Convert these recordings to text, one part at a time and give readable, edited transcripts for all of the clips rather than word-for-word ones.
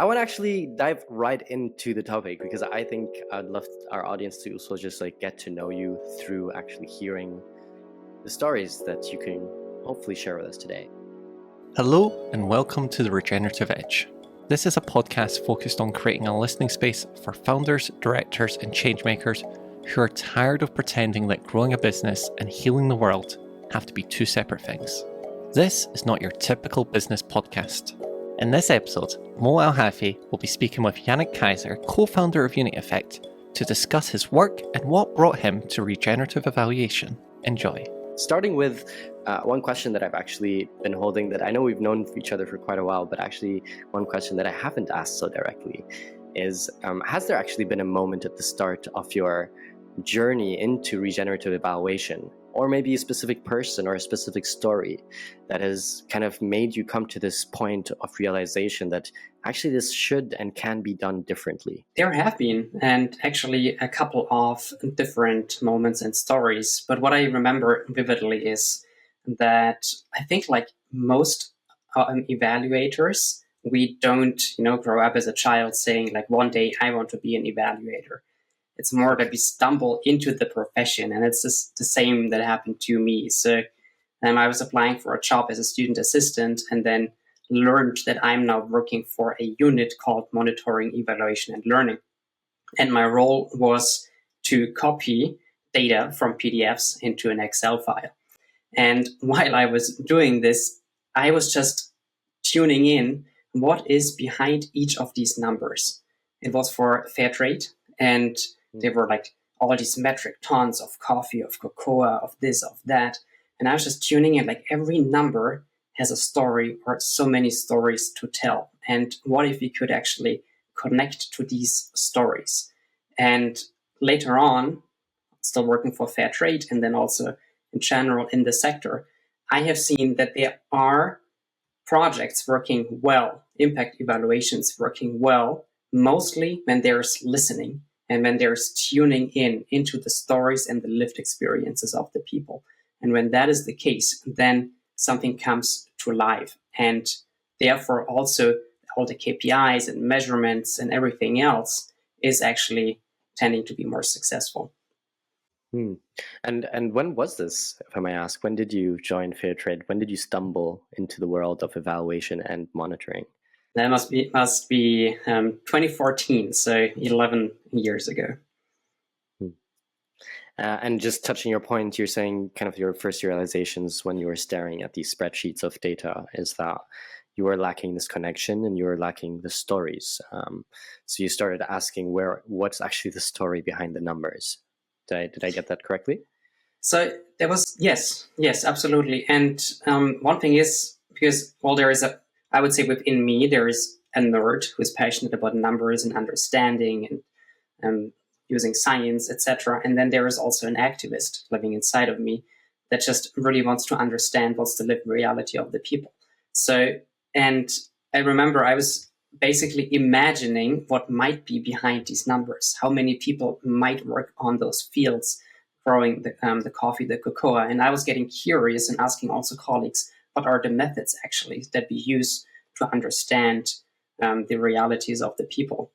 I want to actually dive right into the topic because I think I'd love our audience to also just get to know you through actually hearing the stories that you can hopefully share with us today. Hello and welcome to the Regenerative Edge. This is a podcast focused on creating a listening space for founders, directors, and changemakers who are tired of pretending that growing a business and healing the world have to be two separate things. This is not your typical business podcast. In this episode, Moh Al-Haifi will be speaking with Jannik Kaiser, co-founder of Unity Effect, to discuss his work and what brought him to regenerative evaluation. Enjoy. Starting with one question that I've actually been holding, that I know we've known each other for quite a while, but actually one question that I haven't asked so directly is, has there actually been a moment at the start of your journey into regenerative evaluation, or maybe a specific person or a specific story that has kind of made you come to this point of realization that actually this should and can be done differently? There have been, and actually a couple of different moments and stories. But what I remember vividly is that I think, like most evaluators, we don't, grow up as a child saying, like, one day I want to be an evaluator. It's more that we stumble into the profession, and it's just the same that happened to me. So I was applying for a job as a student assistant, and then learned that I'm now working for a unit called Monitoring, Evaluation, and Learning. And my role was to copy data from PDFs into an Excel file. And while I was doing this, I was just tuning in what is behind each of these numbers. It was for Fairtrade, and they were like all these metric tons of coffee, of cocoa, of this, of that. And I was just tuning in, like every number has a story or so many stories to tell. And what if we could actually connect to these stories? And later on, still working for Fairtrade and then also in general in the sector, I have seen that there are projects working well, impact evaluations working well, mostly when there's listening and when there's tuning in into the stories and the lived experiences of the people. And when that is the case, then something comes to life. And therefore also all the KPIs and measurements and everything else is actually tending to be more successful. And when was this, if I may ask? When did you join Fairtrade? When did you stumble into the world of evaluation and monitoring? That must be 2014, so 11 years ago. And just touching your point, you're saying kind of your first realizations when you were staring at these spreadsheets of data is that you were lacking this connection and you were lacking the stories. So you started asking what's actually the story behind the numbers. Did I get that correctly? So there was, yes, absolutely. And one thing is, because, well, I would say within me, there is a nerd who is passionate about numbers and understanding and using science, etc. And then there is also an activist living inside of me that just really wants to understand what's the lived reality of the people. So, and I remember I was basically imagining what might be behind these numbers, how many people might work on those fields, growing the coffee, the cocoa. And I was getting curious and asking also colleagues, what are the methods actually that we use to understand the realities of the people?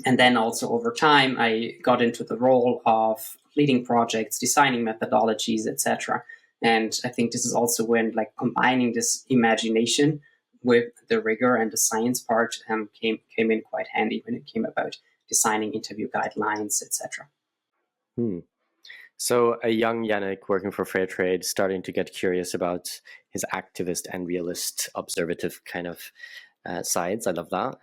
And then also over time, I got into the role of leading projects, designing methodologies, etc. And I think this is also when, like, combining this imagination with the rigor and the science part came in quite handy when it came about designing interview guidelines, etc. So a young Jannik working for Fairtrade, starting to get curious about his activist and realist observative kind of sides. I love that.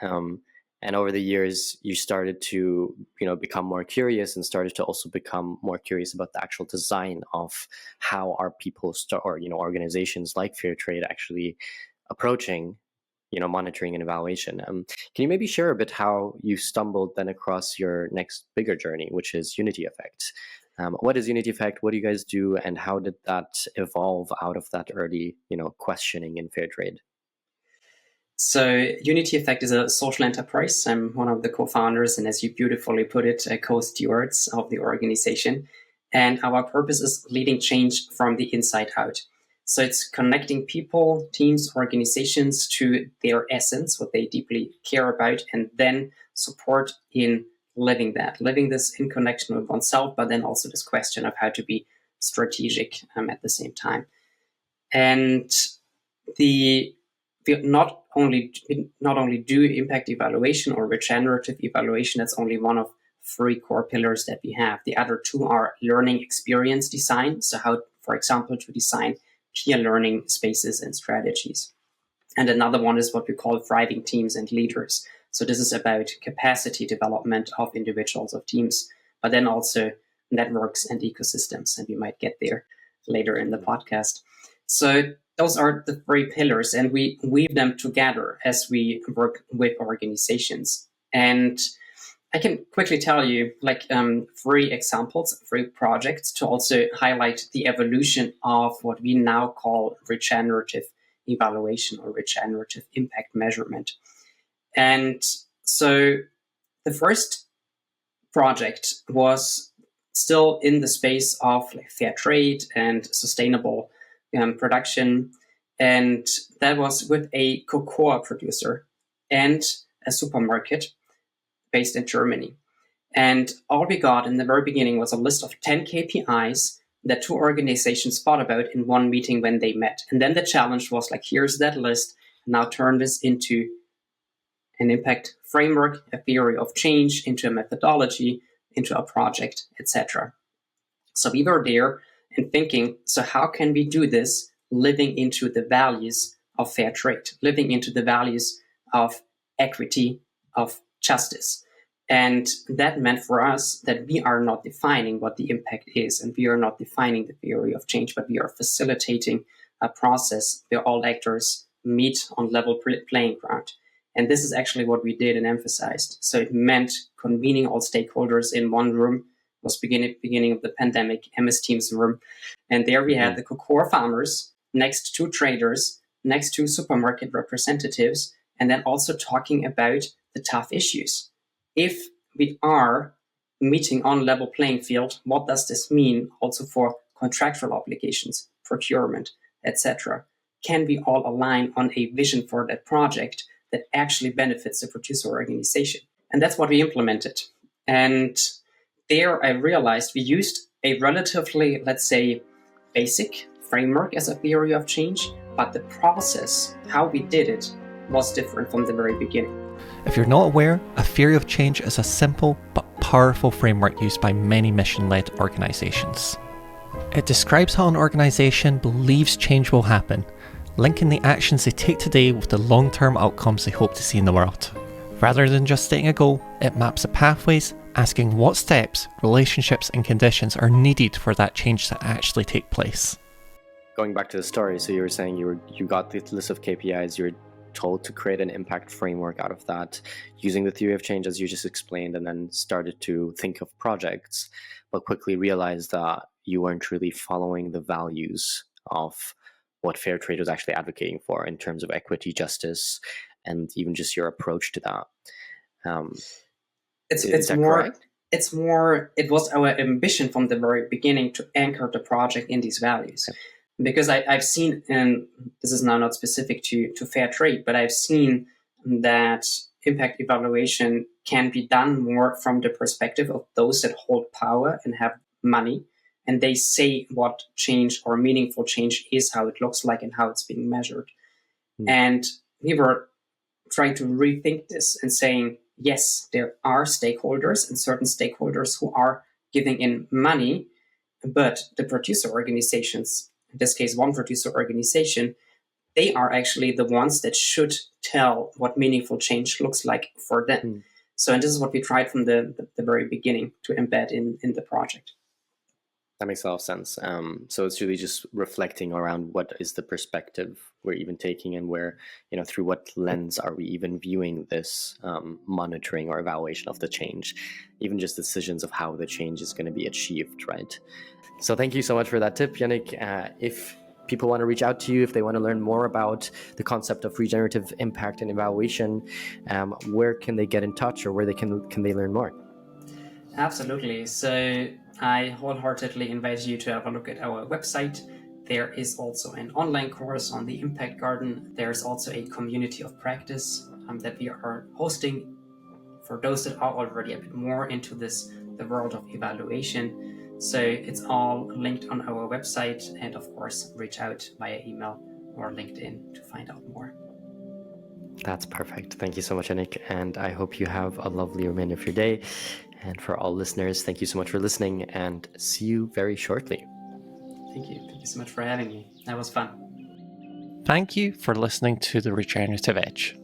And over the years, you started to, become more curious and started to also become more curious about the actual design of how our people organizations like Fairtrade actually approaching, monitoring and evaluation. Can you maybe share a bit how you stumbled then across your next bigger journey, which is Unity Effect? What is Unity Effect? What do you guys do? And how did that evolve out of that early, questioning in Fairtrade? So Unity Effect is a social enterprise. I'm one of the co-founders, and as you beautifully put it, co-stewards of the organization. And our purpose is leading change from the inside out. So it's connecting people, teams, organizations to their essence, what they deeply care about, and then support in living this in connection with oneself, but then also this question of how to be strategic at the same time. And we not only do impact evaluation or regenerative evaluation. That's only one of 3 core pillars that we have. The other 2 are learning experience design. So how, for example, to design peer learning spaces and strategies. And another one is what we call thriving teams and leaders. So this is about capacity development of individuals, of teams, but then also networks and ecosystems. And we might get there later in the podcast. So those are the 3 pillars, and we weave them together as we work with organizations. And I can quickly tell you 3 examples, 3 projects to also highlight the evolution of what we now call regenerative evaluation or regenerative impact measurement. And so the first project was still in the space of fair trade and sustainable production. And that was with a cocoa producer and a supermarket based in Germany. And all we got in the very beginning was a list of 10 KPIs that 2 organizations thought about in one meeting when they met. And then the challenge was here's that list, now turn this into an impact framework, a theory of change, into a methodology, into a project, etc. So we were there and thinking, so how can we do this living into the values of fair trade, living into the values of equity, of justice? And that meant for us that we are not defining what the impact is, and we are not defining the theory of change, but we are facilitating a process where all actors meet on level playing ground. And this is actually what we did and emphasized. So it meant convening all stakeholders in one room. It was beginning of the pandemic, MS Teams room. And there we had the cocoa farmers next to traders, next to supermarket representatives, and then also talking about the tough issues. If we are meeting on level playing field, what does this mean also for contractual obligations, procurement, etc.? Can we all align on a vision for that project that actually benefits the producer organization? And that's what we implemented. And there I realized we used a relatively, let's say, basic framework as a theory of change, but the process, how we did it, was different from the very beginning. If you're not aware, a theory of change is a simple but powerful framework used by many mission-led organizations. It describes how an organization believes change will happen, linking the actions they take today with the long-term outcomes they hope to see in the world. Rather than just stating a goal, it maps the pathways, asking what steps, relationships, and conditions are needed for that change to actually take place. Going back to the story, so you were saying you got the list of KPIs, you were told to create an impact framework out of that, using the theory of change as you just explained, and then started to think of projects, but quickly realized that you weren't really following the values of what Fairtrade was actually advocating for in terms of equity, justice, and even just your approach to that. It was our ambition from the very beginning to anchor the project in these values. Okay. Because I've seen, and this is now not specific to fair trade, but I've seen that impact evaluation can be done more from the perspective of those that hold power and have money, and they say what change or meaningful change is, how it looks like, and how it's being measured. And we were trying to rethink this and saying, yes, there are stakeholders and certain stakeholders who are giving in money, but the producer organizations, in this case, one producer organization, they are actually the ones that should tell what meaningful change looks like for them. So, and this is what we tried from the very beginning to embed in the project. That makes a lot of sense. So it's really just reflecting around what is the perspective we're even taking, and where, through what lens are we even viewing this monitoring or evaluation of the change, even just decisions of how the change is going to be achieved, right? So thank you so much for that tip, Jannik. If people want to reach out to you, if they want to learn more about the concept of regenerative impact and evaluation, where can they get in touch, or where can they learn more? Absolutely. So I wholeheartedly invite you to have a look at our website. there is also an online course on the Impact Garden. There's also a community of practice that we are hosting for those that are already a bit more into the world of evaluation. So it's all linked on our website, and of course, reach out via email or LinkedIn to find out more. That's perfect. Thank you so much, Jannik. And I hope you have a lovely remainder of your day. And for all listeners, thank you so much for listening, and see you very shortly. Thank you. Thank you so much for having me. That was fun. Thank you for listening to The Regenerative Edge.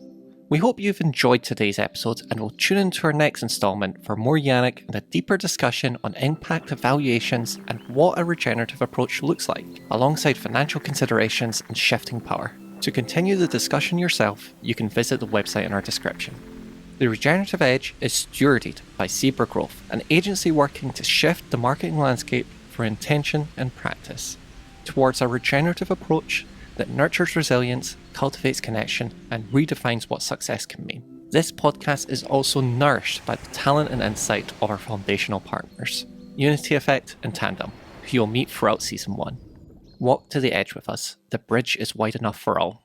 We hope you've enjoyed today's episode and will tune into our next installment for more Jannik and a deeper discussion on impact evaluations and what a regenerative approach looks like, alongside financial considerations and shifting power. To continue the discussion yourself, you can visit the website in our description. The Regenerative Edge is stewarded by Zebra Growth, an agency working to shift the marketing landscape for intention and practice towards a regenerative approach that nurtures resilience, cultivates connection, and redefines what success can mean. This podcast is also nourished by the talent and insight of our foundational partners, Unity Effect and Tandem, who you'll meet throughout Season 1. Walk to the edge with us. The bridge is wide enough for all.